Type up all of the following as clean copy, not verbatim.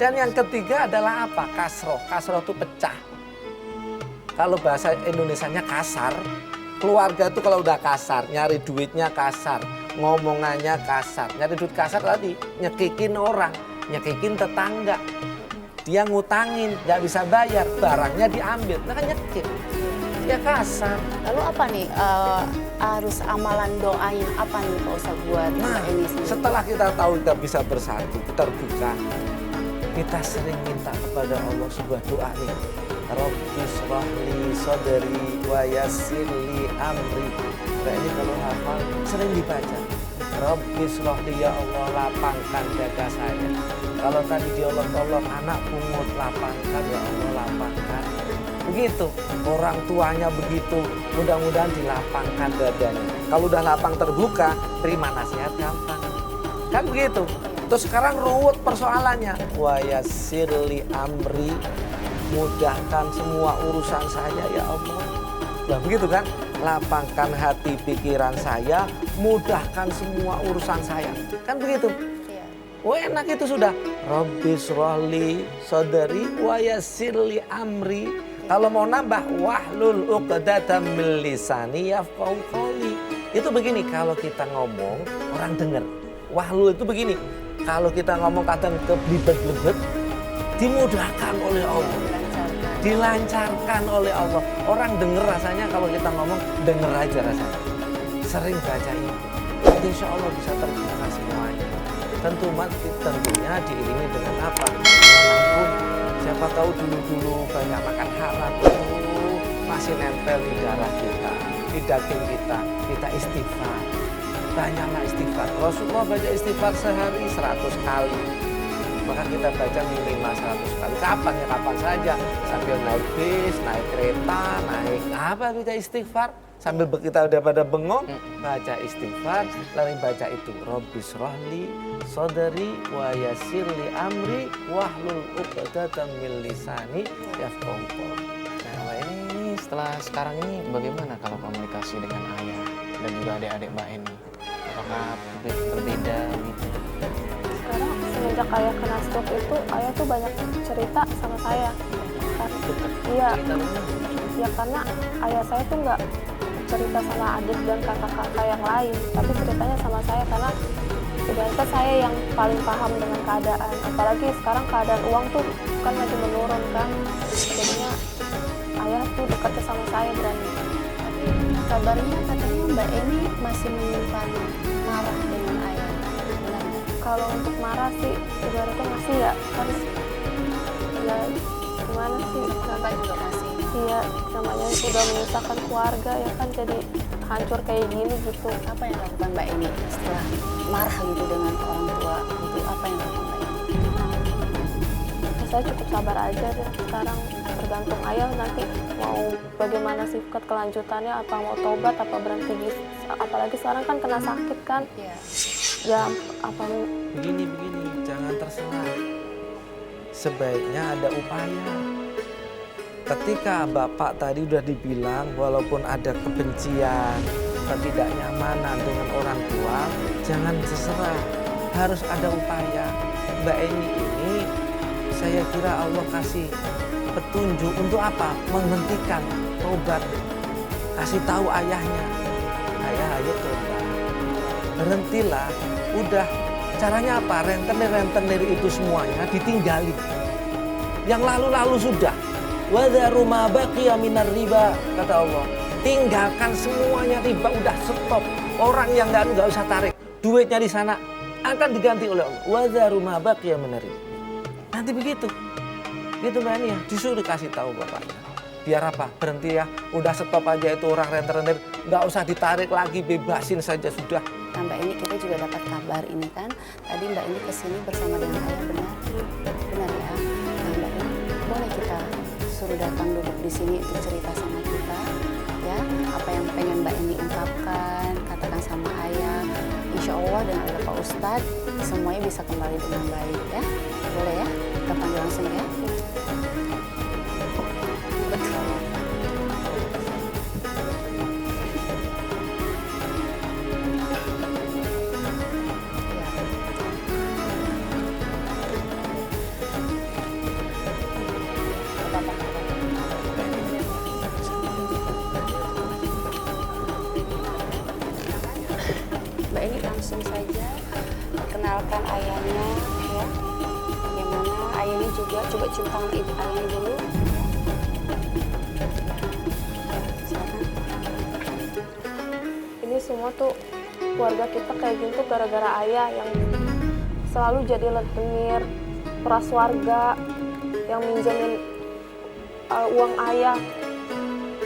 Dan yang ketiga adalah apa? Kasroh. Kasroh itu pecah. Kalau bahasa Indonesianya kasar, keluarga itu kalau udah kasar, nyari duitnya kasar, ngomongannya kasar. Nyari duit kasar tadi, nyekikin orang, nyekikin tetangga. Dia ngutangin, nggak bisa bayar, barangnya diambil, nah kan nyekik. Ya kasar. Lalu apa nih harus amalan doanya apa nih Pak Ustadz buat Mbak Eni sendiri? Setelah kita tahu kita bisa bersatu, terbuka, kita sering minta kepada Allah sebuah doa nih. Rabbi shrahli sadri wa yassirli amri. Mbak Eni kalau hafal sering dibaca. Rabbi shrahli, ya Allah lapangkan dada saya. Kalau tadi diolok-olok anak pungut, lapangkan ya Allah, lapangkan. Begitu, orang tuanya begitu, mudah-mudahan dilapangkan dadanya. Kalau udah lapang terbuka, terima nasihat gampang. Kan begitu. Terus sekarang ruwet persoalannya. Wa yassirli amri, mudahkan semua urusan saya ya Allah. Nah begitu kan, lapangkan hati pikiran saya, mudahkan semua urusan saya. Kan begitu. Oh enak itu sudah. Rabbi shrahli sadri wa yassirli amri. Kalau mau nambah wahlul 'uqdatam min lisani yafqahu qawli. Itu begini, kalau kita ngomong orang dengar. Wahlul itu begini. Kalau kita ngomong kadang keblibet-blibet, dimudahkan oleh Allah. Dilancarkan oleh Allah. Orang dengar rasanya kalau kita ngomong, dengar aja rasanya. Sering baca itu. Insya Allah bisa terbuka semuanya. Tentunya diiringi dengan apa? Walaupun siapa tahu dulu banyak makan haram itu masih nempel di darah kita, di daging kita. Kita istighfar. Banyaklah istighfar. Rasulullah baca istighfar sehari 100 kali. Maka kita baca minimal 100 kali. Kapan ya? Kapan saja. Sambil naik bis, naik kereta, naik apa kita istighfar. Sambil kita udah pada bengong, baca istighfar, lalu baca itu. Rabbi shrahli sadri wa yassirli amri wahlul 'uqdatam min lisani yafqahu qawli. Nah, Mbak Eni setelah sekarang ini bagaimana kalau komunikasi dengan ayah dan juga adik-adik Mbak Eni? Apakah berbeda gitu? Sekarang semenjak ayah kena stroke itu, ayah tuh banyak cerita sama saya. Iya, ya karena ayah saya tuh nggak cerita sama adik dan kakak-kakak yang lain, tapi ceritanya sama saya karena sebenarnya saya yang paling paham dengan keadaan. Apalagi sekarang keadaan uang tuh kan lagi menurun kan, jadinya ayah tuh dekatnya sama saya berani. Tapi kabarnya katanya Mbak Eni masih menyimpan marah dengan ayah. Benar nggak? Kalau untuk marah sih sebenarnya masih ya, kan ya gimana sih? Kakak juga masih. Iya, namanya sudah menyusahkan keluarga ya kan, jadi hancur kayak gini gitu. Apa yang dilakukan Mbak Eni setelah marah gitu dengan orang tua itu, apa yang dilakukan Mbak Eni? Saya cukup sabar aja deh sekarang, tergantung ayah nanti mau bagaimana sifat kelanjutannya, apa mau tobat apa berhenti gitu. Apalagi sekarang kan kena sakit kan. Iya. Ya apa Begini, jangan terserah. Sebaiknya ada upaya. Ketika Bapak tadi udah dibilang walaupun ada kebencian, ketidaknyamanan dengan orang tua, jangan terserah. Harus ada upaya. Mbak Eni ini saya kira Allah kasih petunjuk untuk apa? Menghentikan tobat. Kasih tahu ayahnya. Ayah, ayo tobat. Berhentilah. Udah. Caranya apa? Rentenir itu semuanya ditinggalin. Yang lalu-lalu sudah. Wadharu ma baqiya minar riba, kata Allah. Tinggalkan semuanya riba, udah stop. Orang yang nggak usah tarik. Duitnya di sana akan diganti oleh Allah. Wadharu ma baqiya minar riba. Nanti begitu. Gitu Mbak Eni ya, disuruh kasih tahu bapaknya. Biar apa? Berhenti ya. Udah stop aja itu orang rentenir. Nggak usah ditarik lagi, bebasin saja sudah. Nah Mbak Eni, kita juga dapat kabar ini kan, tadi Mbak Eni kesini bersama dengan ayah, benar ya? Nah Mbak Eni, boleh kita suruh datang duduk di sini untuk cerita sama kita, ya? Apa yang pengen Mbak Eni ungkapkan, katakan sama ayah. Insya Allah dengan ada Pak Ustadz, semuanya bisa kembali dengan baik ya. Boleh ya? Kita panggil langsung ya. Betul. langsung saja perkenalkan ayahnya ya. Bagaimana ayahnya juga, coba cium tangan ibu ayahnya dulu. Silakan. Ini semua tuh keluarga kita kayak gini tuh gara-gara ayah yang selalu jadi rentenir, peras warga, yang minjemin uang ayah,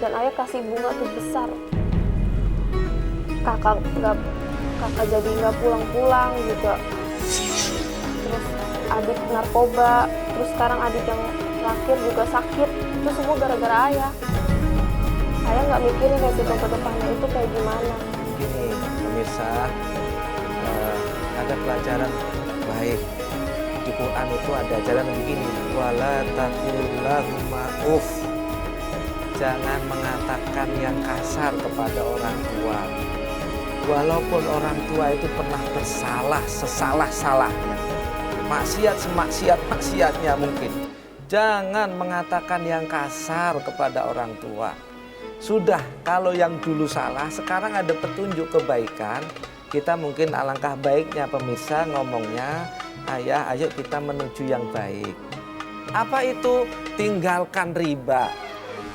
dan ayah kasih bunga tuh besar. Kakak jadi nggak pulang-pulang juga. Terus adik narkoba, terus sekarang adik yang terakhir juga sakit. Itu semua gara-gara ayah. Ayah nggak mikirin resiko ke depannya itu kayak gimana. Gini pemirsa, ada pelajaran baik di Quran itu, ada ajaran begini, wala taqulillahumma uff, jangan mengatakan yang kasar kepada orang tua. Walaupun orang tua itu pernah bersalah sesalah-salahnya, maksiat semaksiat-maksiatnya mungkin, jangan mengatakan yang kasar kepada orang tua. Sudah, kalau yang dulu salah, sekarang ada petunjuk kebaikan, kita mungkin alangkah baiknya pemirsa ngomongnya, ayah ayo kita menuju yang baik. Apa itu? Tinggalkan riba.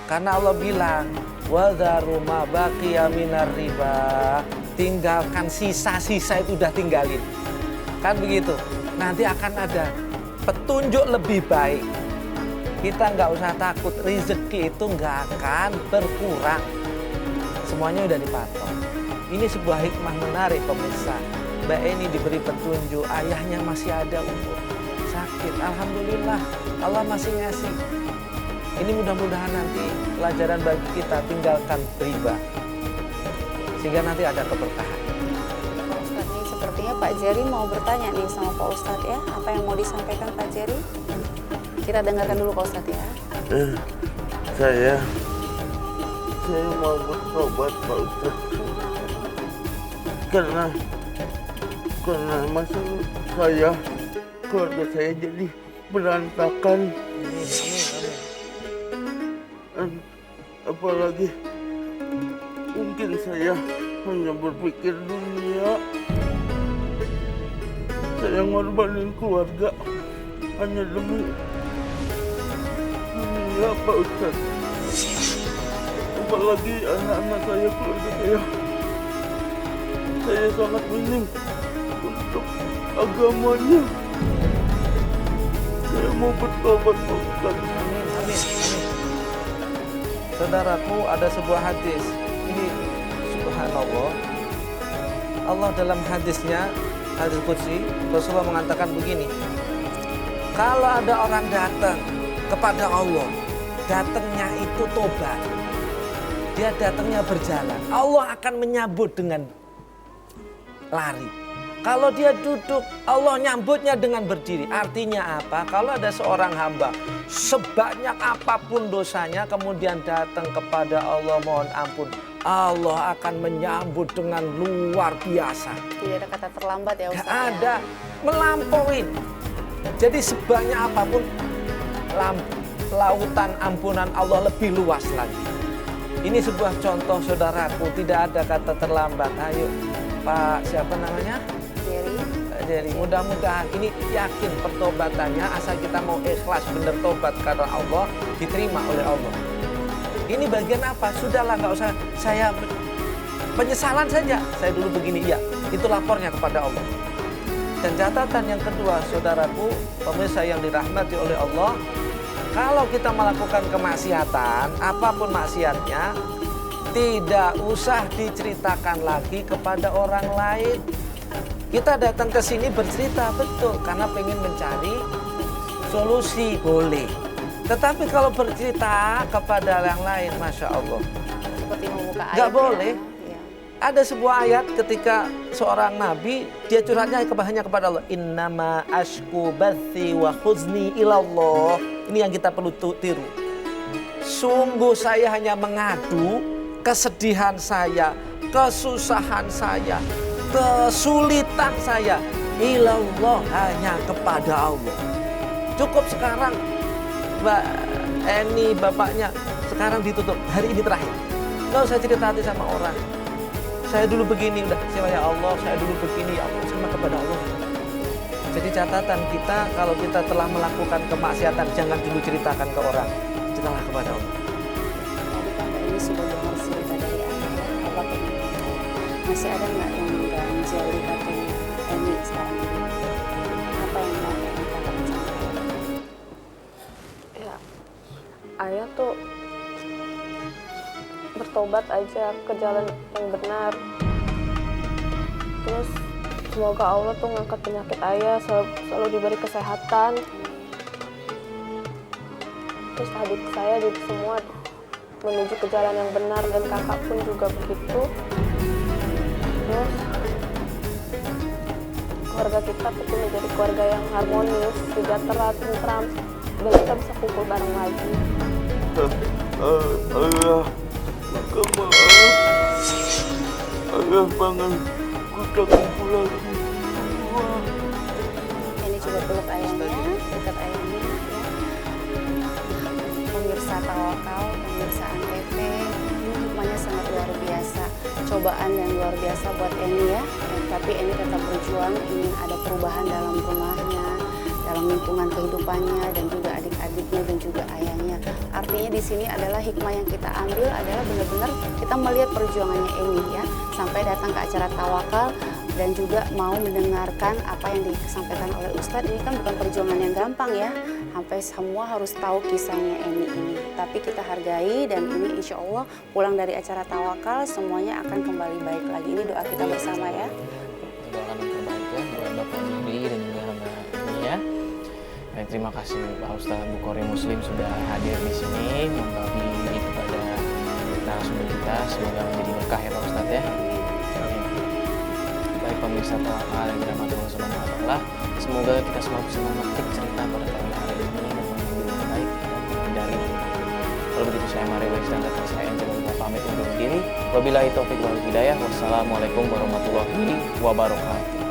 Karena Allah bilang, wadharu ma baqiya minar riba. Tinggalkan sisa-sisa itu, udah tinggalin. Kan begitu. Nanti akan ada petunjuk lebih baik. Kita nggak usah takut, rezeki itu nggak akan berkurang. Semuanya udah dipatok. Ini sebuah hikmah menarik pemirsa. Mbak Eni diberi petunjuk, ayahnya masih ada umur, sakit. Alhamdulillah, Allah masih ngasih. Ini mudah-mudahan nanti pelajaran bagi kita, tinggalkan riba. Sehingga nanti ada keberkahan. Pak Ustadz, nih sepertinya Pak Jerry mau bertanya nih sama Pak Ustadz ya. Apa yang mau disampaikan Pak Jerry? Kita dengarkan dulu Pak Ustadz ya. Saya mau bertobat Pak Ustadz. Karena masalah saya, keluarga saya jadi berantakan. Apalagi mungkin saya hanya berpikir dunia. Saya ngorbanin keluarga hanya demi dunia Pak Ustadz. Apalagi anak-anak saya, keluarga saya. Saya sangat minim untuk agamanya. Saya mau bertobat Pak Ustadz. Amin, amin, amin. Saudaraku, ada sebuah hadis. Ini subhanallah. Allah dalam hadisnya, hadis qudsi, Rasulullah mengatakan begini. Kalau ada orang datang kepada Allah, datangnya itu tobat. Dia datangnya berjalan. Allah akan menyambut dengan lari. Kalau dia duduk, Allah nyambutnya dengan berdiri. Artinya apa? Kalau ada seorang hamba, sebanyak apapun dosanya, kemudian datang kepada Allah mohon ampun, Allah akan menyambut dengan luar biasa. Tidak ada kata terlambat ya Ustadz. Gak ada, melampauin. Jadi sebanyak apapun, lautan ampunan Allah lebih luas lagi. Ini sebuah contoh saudaraku, tidak ada kata terlambat. Ayo Pak, siapa namanya? Jadi mudah-mudahan ini yakin pertobatannya, asal kita mau ikhlas bener tobat karena Allah, diterima oleh Allah. Ini bagian apa? Sudahlah, nggak usah saya penyesalan saja. Saya dulu begini, ya itu lapornya kepada Allah. Dan catatan yang kedua, saudaraku, pemirsa yang dirahmati oleh Allah, kalau kita melakukan kemaksiatan, apapun maksiatnya, tidak usah diceritakan lagi kepada orang lain. Kita datang ke sini bercerita, betul, karena pengen mencari solusi, boleh. Tetapi kalau bercerita kepada yang lain, Masya Allah, Seperti membuka ayat. nggak boleh. Ya. Ada sebuah ayat ketika seorang nabi, dia curhatnya hanya kepada Allah. Innama ashku bathi wa huzni ilallah. Ini yang kita perlu tiru. Sungguh saya hanya mengadu kesedihan saya, kesusahan saya, kesulitan saya, ilallah, hanya kepada Allah. Cukup sekarang, Mbak Eni, bapaknya, sekarang ditutup, hari ini terakhir. Nggak usah cerita hati sama orang. saya dulu begini, udah siapa ya Allah, saya dulu begini, ya Allah, sama kepada Allah. Jadi catatan kita, kalau kita telah melakukan kemaksiatan, jangan dulu ceritakan ke orang, ceritalah kepada Allah. Tadi kan Mbak ini sudah dengar cerita dari ayah, apa pengen tahu? Masih ada nggak yang mengganjal di hatinya Eni sekarang ini? Apa yang mau Eni katakan sama ayah? Ya, ayah tuh bertobat aja ke jalan yang benar. Terus semoga Allah tuh ngangkat penyakit ayah, selalu diberi kesehatan. Terus adik saya adik semua menuju ke jalan yang benar, dan kakak pun juga begitu. Terus keluarga kita tuh menjadi keluarga yang harmonis, sejahtera, tentram, dan kita bisa kumpul bareng lagi. Ayah, minta maaf. Ayah bangun, kita kumpul lagi. Wah. Eni coba peluk ayahnya, dekat ayahnya ya. Pemirsa Tawakal, pemirsa Antv, ini hikmahnya sangat luar biasa. Cobaan yang luar biasa buat Eni ya. Tapi Eni tetap berjuang, ingin ada perubahan dalam rumahnya, dalam lingkungan kehidupannya, dan juga adik-adiknya dan juga ayahnya. Artinya di sini adalah hikmah yang kita ambil adalah benar-benar kita melihat perjuangannya Eni ya, sampai datang ke acara Tawakal dan juga mau mendengarkan apa yang disampaikan oleh Ustadz. Ini kan bukan perjuangan yang gampang ya, sampai semua harus tahu kisahnya Eni ini. Tapi kita hargai, dan ini insya Allah pulang dari acara Tawakal semuanya akan kembali baik lagi. Ini doa kita bersama ya. Doakan yang terbaik ya buat Bapak Juri dan juga Mbak Eni ya. Baik, terima kasih Pak Ustadz Bukhari Muslim sudah hadir di sini membagi kepada narasumber kita. Semoga menjadi berkah ya Pak Ustadz ya. Baik pemirsa Tawakal yang dirahmati Allah Subhanahu wa Ta'ala, semoga kita semua bisa memetik cerita pada tahun hari ini dan mengambil yang baik dan menghindari yang buruk. Kalau begitu saya Mario Wais dan rekan saya Angel Lupa pamit undur diri. Wabillahi taufiq wal hidayah. Wassalamualaikum warahmatullahi wabarakatuh.